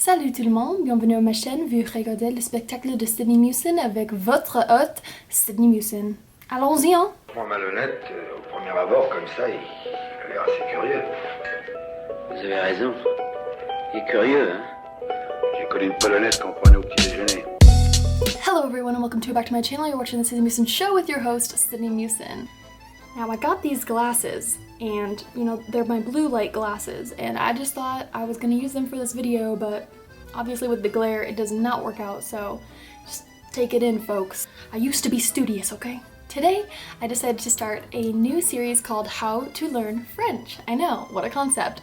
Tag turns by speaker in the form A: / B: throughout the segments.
A: Salut tout le monde, bienvenue à ma chaîne, vous regardez le spectacle de Sydney Mewson avec votre hôte, Sydney Mewson. Allons-y, hein?
B: Moi, malhonnête, au premier abord, comme ça, il a l'air assez curieux.
C: Vous avez raison. Il est curieux, hein?
B: J'ai connu une polonaise qu'on prenait au petit déjeuner.
A: Hello everyone and welcome back to my channel. You're watching the Sydney Mewson Show with your host, Sydney Mewson. Now I got these glasses and, you know, they're my blue light glasses and I just thought I was gonna use them for this video, but obviously with the glare it does not work out, so just take it in, folks. I used to be studious, okay? Today, I decided to start a new series called How to Learn French. I know, what a concept.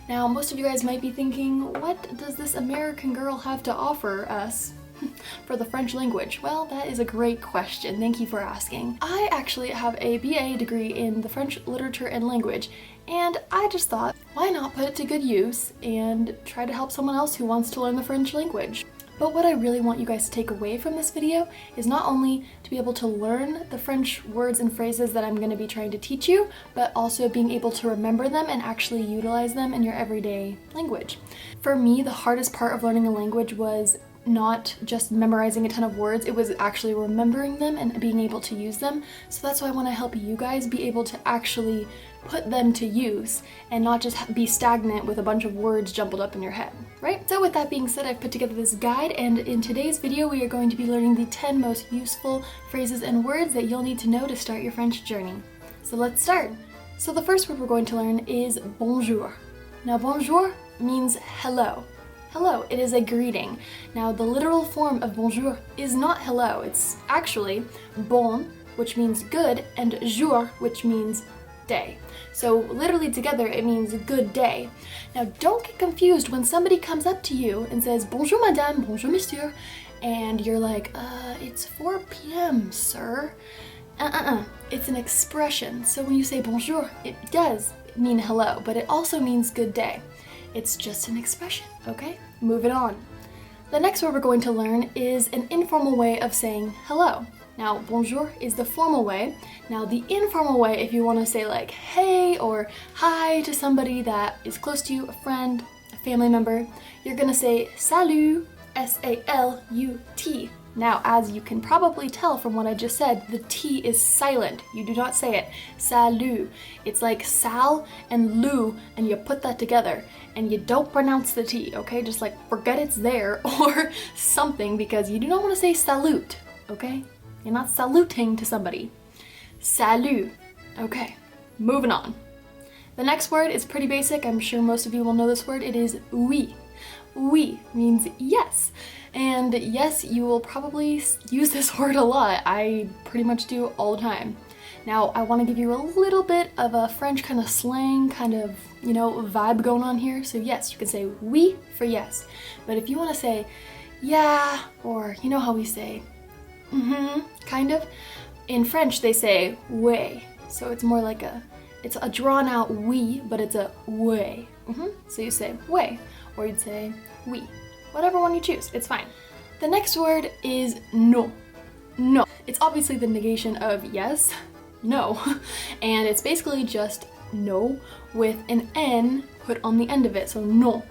A: Now, most of you guys might be thinking, what does this American girl have to offer us for the French language? Well, that is a great question. Thank you for asking. I actually have a BA degree in the French literature and language, and I just thought, why not put it to good use and try to help someone else who wants to learn the French language? But what I really want you guys to take away from this video is not only to be able to learn the French words and phrases that I'm going to be trying to teach you, but also being able to remember them and actually utilize them in your everyday language. For me, the hardest part of learning a language was not just memorizing a ton of words, it was actually remembering them and being able to use them. So that's why I want to help you guys be able to actually put them to use and not just be stagnant with a bunch of words jumbled up in your head, right? So with that being said, I've put together this guide, and in today's video we are going to be learning the 10 most useful phrases and words that you'll need to know to start your French journey. So let's start. So the first word we're going to learn is bonjour. Now bonjour means hello. Hello, it is a greeting. Now the literal form of bonjour is not hello, it's actually bon, which means good, and jour, which means day. So literally together it means good day. Now don't get confused when somebody comes up to you and says bonjour madame, bonjour monsieur, and you're like, it's 4 p.m. sir. It's an expression. So when you say bonjour, it does mean hello, but it also means good day. It's just an expression, okay? Moving on. The next word we're going to learn is an informal way of saying hello. Now, bonjour is the formal way. Now, the informal way, if you want to say like hey or hi to somebody that is close to you, a friend, a family member, you're gonna say salut, S-A-L-U-T. Now, as you can probably tell from what I just said, the T is silent. You do not say it. Salut. It's like sal and lu, and you put that together, and you don't pronounce the T, okay? Just like forget it's there or something, because you do not want to say salute, okay? You're not saluting to somebody. Salut. Okay, moving on. The next word is pretty basic. I'm sure most of you will know this word. It is oui. Oui means yes. And yes, you will probably use this word a lot. I pretty much do all the time. Now, I want to give you a little bit of a French kind of slang, kind of, you know, vibe going on here. So yes, you can say oui for yes. But if you want to say yeah, or you know how we say kind of, in French they say ouais. So it's more like it's a drawn out oui, but it's a ouais. So you say ouais, or you'd say oui. Whatever one you choose, it's fine. The next word is no. No. It's obviously the negation of yes, no, and it's basically just no with an N put on the end of it, so no.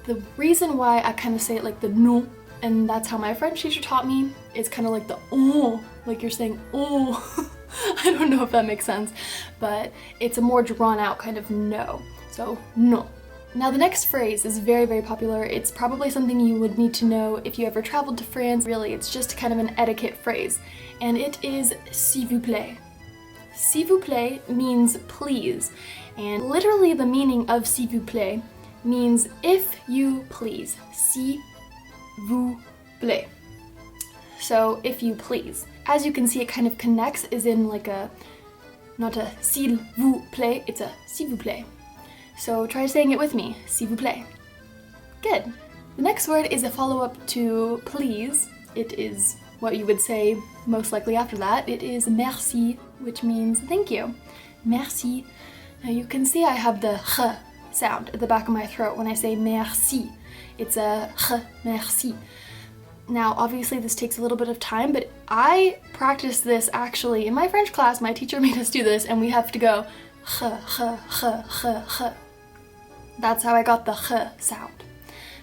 A: The reason why I kind of say it like the no, and that's how my French teacher taught me, is kind of like the oh, like you're saying oh. I don't know if that makes sense, but it's a more drawn out kind of no, so no. Now the next phrase is very, very popular. It's probably something you would need to know if you ever traveled to France. Really, it's just kind of an etiquette phrase, and it is s'il vous plaît. S'il vous plaît means please, and literally the meaning of s'il vous plaît means if you please. S'il vous plaît. So if you please. As you can see, it kind of connects, is in like a, not a s'il vous plaît, it's a s'il vous plaît. So try saying it with me, s'il vous plaît. Good. The next word is a follow-up to please. It is what you would say most likely after that. It is merci, which means thank you. Merci. Now you can see I have the h sound at the back of my throat when I say merci. It's a h, merci. Now obviously this takes a little bit of time, but I practiced this actually in my French class. My teacher made us do this, and we have to go h, h, h, h, h. That's how I got the h sound.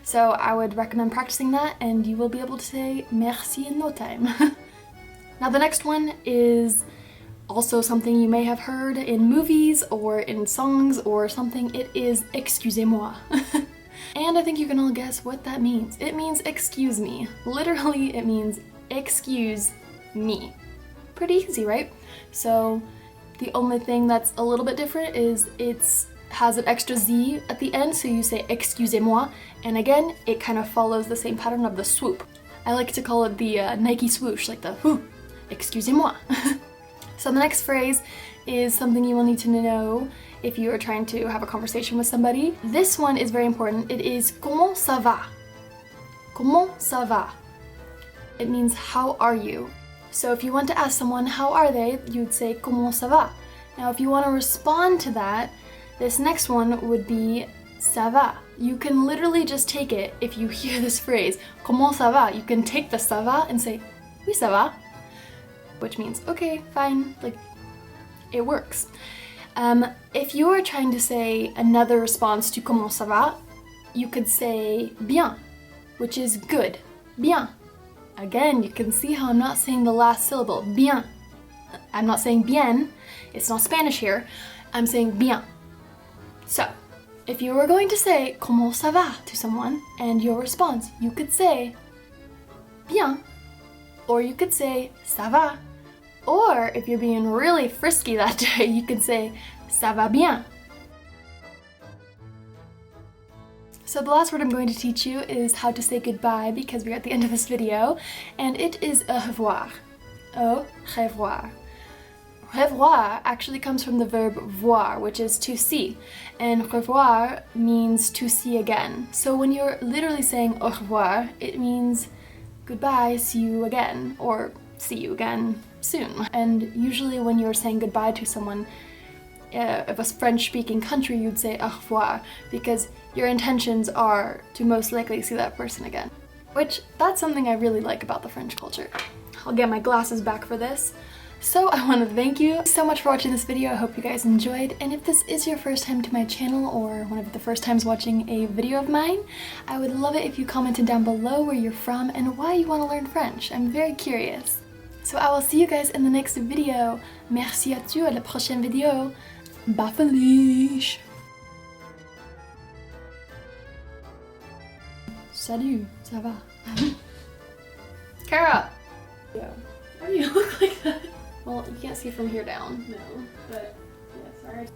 A: So I would recommend practicing that and you will be able to say merci in no time. Now the next one is also something you may have heard in movies or in songs or something. It is Excusez-moi. And I think you can all guess what that means. It means excuse me. Literally, it means excuse me. Pretty easy, right? So the only thing that's a little bit different is it has an extra Z at the end, so you say excusez-moi, and again, it kind of follows the same pattern of the swoop. I like to call it the Nike swoosh, like the whoo, excusez-moi. So the next phrase is something you will need to know if you are trying to have a conversation with somebody. This one is very important. It is comment ça va? Comment ça va? It means how are you? So if you want to ask someone how are they, you'd say comment ça va? Now if you want to respond to that, this next one would be ça va. You can literally just take it if you hear this phrase, comment ça va? You can take the ça va and say oui ça va, which means okay, fine, like it works. If you are trying to say another response to comment ça va, you could say bien, which is good, bien. Again, you can see how I'm not saying the last syllable, bien. I'm not saying bien, it's not Spanish here, I'm saying bien. So, if you were going to say comment ça va to someone and your response, you could say bien, or you could say ça va, or if you're being really frisky that day, you could say ça va bien. So the last word I'm going to teach you is how to say goodbye because we're at the end of this video, and it is au revoir. Au revoir. Revoir actually comes from the verb voir, which is to see, and revoir means to see again. So when you're literally saying au revoir, it means goodbye, see you again, or see you again soon. And usually when you're saying goodbye to someone, of a French-speaking country, you'd say au revoir because your intentions are to most likely see that person again. Which, that's something I really like about the French culture. I'll get my glasses back for this. So I want to thank you so much for watching this video. I hope you guys enjoyed, and if this is your first time to my channel or one of the first times watching a video of mine, I would love it if you commented down below where you're from and why you want to learn French. I'm very curious. So I will see you guys in the next video. Merci à tous, à la prochaine vidéo. Bye Felice. Salut, ça va? Kara!
D: Yeah. Why do you look like that?
A: Well, you can't see from here down.
D: No, but yeah, sorry.